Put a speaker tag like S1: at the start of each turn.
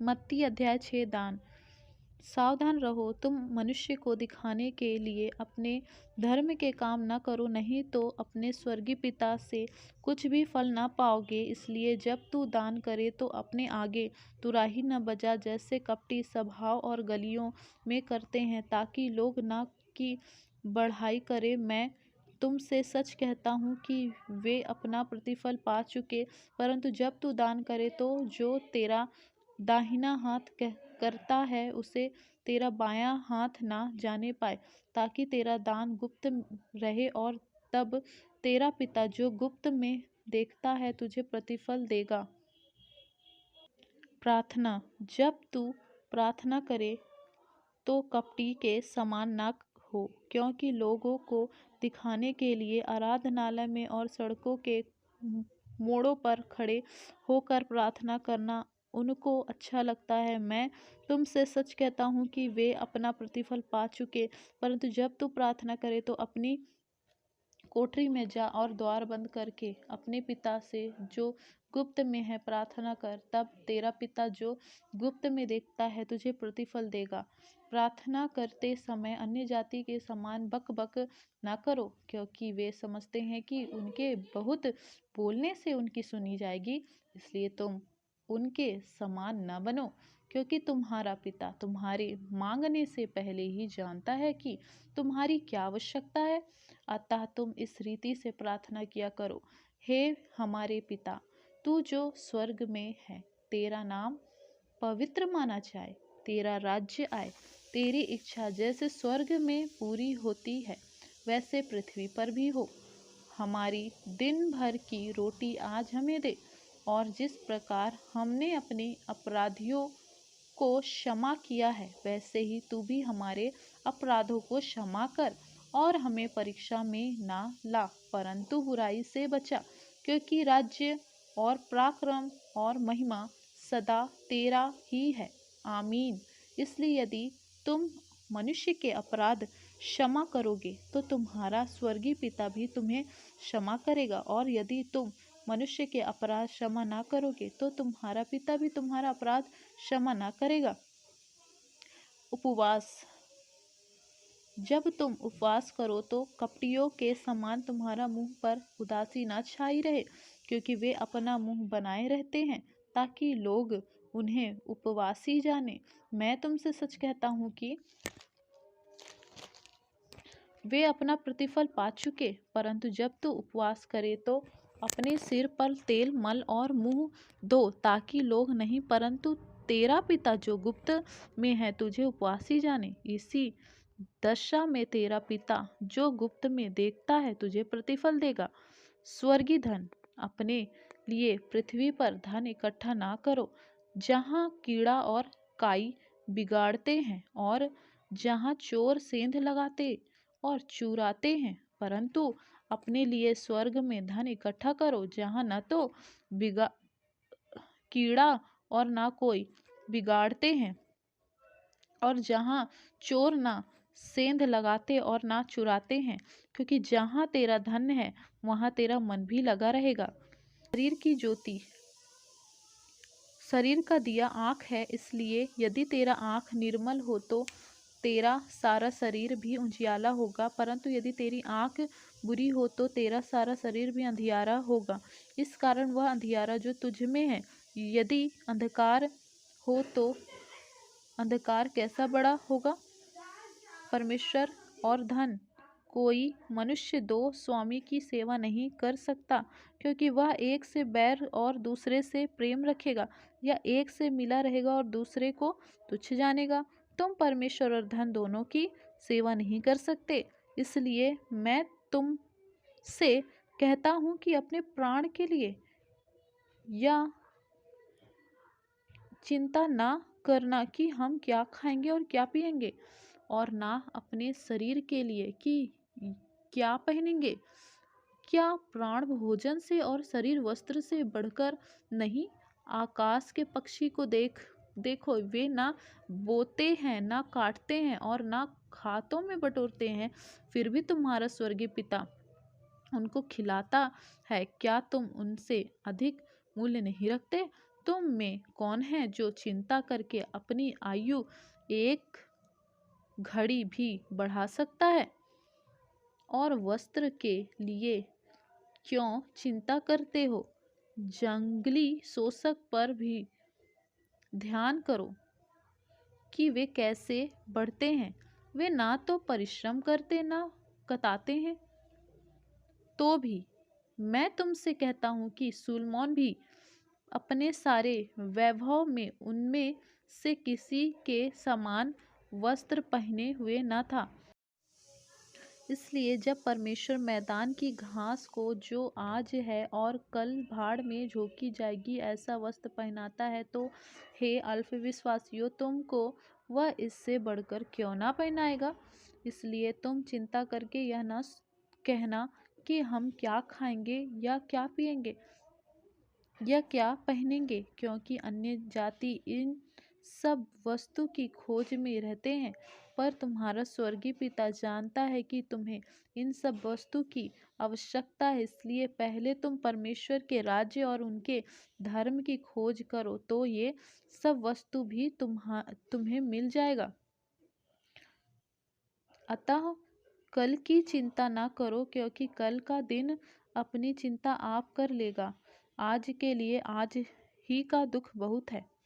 S1: मत्ती अध्याय 6 दान। सावधान रहो, तुम मनुष्य को दिखाने के लिए अपने धर्म के काम न करो, नहीं तो अपने स्वर्गीय पिता से कुछ भी फल न पाओगे। इसलिए जब तू दान करे तो अपने आगे तुराही न बजा, जैसे कपटी सभाओं और गलियों में करते हैं, ताकि लोग न की बढ़ाई करें। मैं तुमसे सच कहता हूँ कि वे अपना प्रतिफल पा चुके। परंतु जब तू दान करे तो जो तेरा दाहिना हाथ करता है उसे तेरा बायां हाथ ना जाने पाए, ताकि तेरा दान गुप्त रहे, और तब तेरा पिता जो गुप्त में देखता है तुझे प्रतिफल देगा। प्रार्थना। जब तू प्रार्थना करे तो कपटी के समान ना हो, क्योंकि लोगों को दिखाने के लिए आराधनालय में और सड़कों के मोड़ों पर खड़े होकर प्रार्थना करना उनको अच्छा लगता है। मैं तुमसे सच कहता हूँ कि वे अपना प्रतिफल पा चुके। परंतु जब तू प्रार्थना करे तो अपनी कोठरी में जा और द्वार बंद करके अपने पिता से जो गुप्त में है प्रार्थना कर, तब तेरा पिता जो गुप्त में देखता है तुझे प्रतिफल देगा। प्रार्थना करते समय अन्य जाति के समान बक बक ना करो, क्योंकि वे समझते हैं कि उनके बहुत बोलने से उनकी सुनी जाएगी। इसलिए तुम उनके समान न बनो, क्योंकि तुम्हारा पिता तुम्हारे मांगने से पहले ही जानता है कि तुम्हारी क्या आवश्यकता है। अतः तुम इस रीति से प्रार्थना किया करो, हे हमारे पिता, तू जो स्वर्ग में है, तेरा नाम पवित्र माना जाए, तेरा राज्य आए, तेरी इच्छा जैसे स्वर्ग में पूरी होती है वैसे पृथ्वी पर भी हो। हमारी दिन भर की रोटी आज हमें दे, और जिस प्रकार हमने अपने अपराधियों को क्षमा किया है, वैसे ही तू भी हमारे अपराधों को क्षमा कर, और हमें परीक्षा में ना ला, परंतु बुराई से बचा, क्योंकि राज्य और पराक्रम और महिमा सदा तेरा ही है। आमीन। इसलिए यदि तुम मनुष्य के अपराध क्षमा करोगे तो तुम्हारा स्वर्गीय पिता भी तुम्हें क्षमा करेगा, और यदि तुम मनुष्य के अपराध क्षमा ना करोगे तो तुम्हारा पिता भी तुम्हारा अपराध क्षमा ना करेगा। उपवास। जब तुम उपवास करो तो कपटियों के समान तुम्हारा मुंह पर उदासी न छाई रहे, क्योंकि वे अपना मुंह बनाए रहते हैं ताकि लोग उन्हें उपवासी जाने। मैं तुमसे सच कहता हूँ कि वे अपना प्रतिफल पा चुके। परंतु जब तू उपवास करे तो अपने सिर पर तेल मल और मुंह धो, ताकि लोग नहीं परंतु तेरा पिता जो गुप्त में है तुझे उपवासी जाने। इसी दशा में तेरा पिता जो गुप्त में देखता है तुझे प्रतिफल देगा। स्वर्गीय धन। अपने लिए पृथ्वी पर धन इकट्ठा ना करो, जहाँ कीड़ा और काई बिगाड़ते हैं और जहाँ चोर सेंध लगाते और चुराते हैं, परंतु अपने लिए स्वर्ग में धन इकट्ठा करो, जहाँ न तो कीड़ा और ना कोई बिगाड़ते हैं, और जहाँ चोर ना सेंध लगाते और ना चुराते हैं, क्योंकि जहाँ तेरा धन है वहाँ तेरा मन भी लगा रहेगा। शरीर की ज्योति। शरीर का दिया आँख है, इसलिए यदि तेरा आँख निर्मल हो तो तेरा सारा शरीर भी उजियाला होगा, परंतु यदि तेरी आँख बुरी हो तो तेरा सारा शरीर भी अंधियारा होगा। इस कारण वह अंधियारा जो तुझ में है, यदि अंधकार हो तो अंधकार कैसा बड़ा होगा। परमेश्वर और धन। कोई मनुष्य दो स्वामी की सेवा नहीं कर सकता, क्योंकि वह एक से बैर और दूसरे से प्रेम रखेगा, या एक से मिला रहेगा और दूसरे को तुच्छ जानेगा। तुम परमेश्वर और धन दोनों की सेवा नहीं कर सकते। इसलिए मैं तुम से कहता हूँ कि अपने प्राण के लिए या चिंता ना करना कि हम क्या खाएंगे और क्या पिएंगे, और ना अपने शरीर के लिए कि क्या पहनेंगे। क्या प्राण भोजन से और शरीर वस्त्र से बढ़कर नहीं। आकाश के पक्षी को देखो, वे ना बोते हैं, ना काटते हैं और ना खातों में बटोरते हैं, फिर भी तुम्हारा स्वर्गीय पिता उनको खिलाता है। क्या तुम उनसे अधिक मूल्य नहीं रखते। तुम में कौन है जो चिंता करके अपनी आयु एक घड़ी भी बढ़ा सकता है? और वस्त्र के लिए क्यों चिंता करते हो? जंगली शोषक पर भी ध्यान करो कि वे कैसे बढ़ते हैं। वे ना तो परिश्रम करते ना कताते हैं। तो भी मैं तुमसे कहता हूँ कि सुलैमान भी अपने सारे वैभव में उनमें से किसी के समान वस्त्र पहने हुए न था। इसलिए जब परमेश्वर मैदान की घास को जो आज है और कल भाड़ में झोंकी जाएगी ऐसा वस्त्र पहनाता है, तो हे अल्पविश्वासियों, तुमको वह इससे बढ़कर क्यों ना पहनाएगा। इसलिए तुम चिंता करके यह न कहना कि हम क्या खाएंगे या क्या पिएंगे या क्या पहनेंगे, क्योंकि अन्य जाति इन सब वस्तु की खोज में रहते हैं। पर तुम्हारा स्वर्गीय पिता जानता है कि तुम्हें इन सब वस्तु की आवश्यकता है। इसलिए पहले तुम परमेश्वर के राज्य और उनके धर्म की खोज करो, तो ये सब वस्तु भी तुम्हें मिल जाएगा। अतः कल की चिंता ना करो, क्योंकि कल का दिन अपनी चिंता आप कर लेगा। आज के लिए आज ही का दुख बहुत है।